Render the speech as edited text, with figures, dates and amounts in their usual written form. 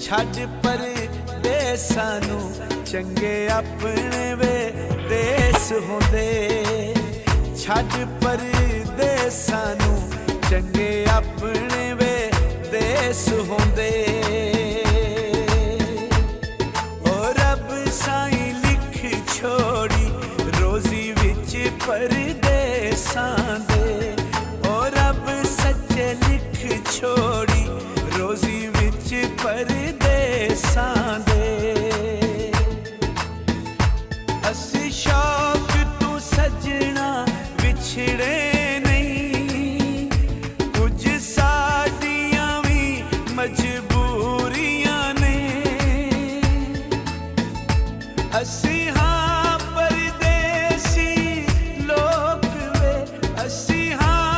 छड्ड परदेसां नूं चंगे अपने वे देस होंदे। छड्ड परदेसां नूं चंगे अपने वे देस होंदे। ओ रब साईं लिख छोड़ी रोजी विच परदेसां दे। ओ रब सच्चे लिख छोड़ी रोजी विच परदेसां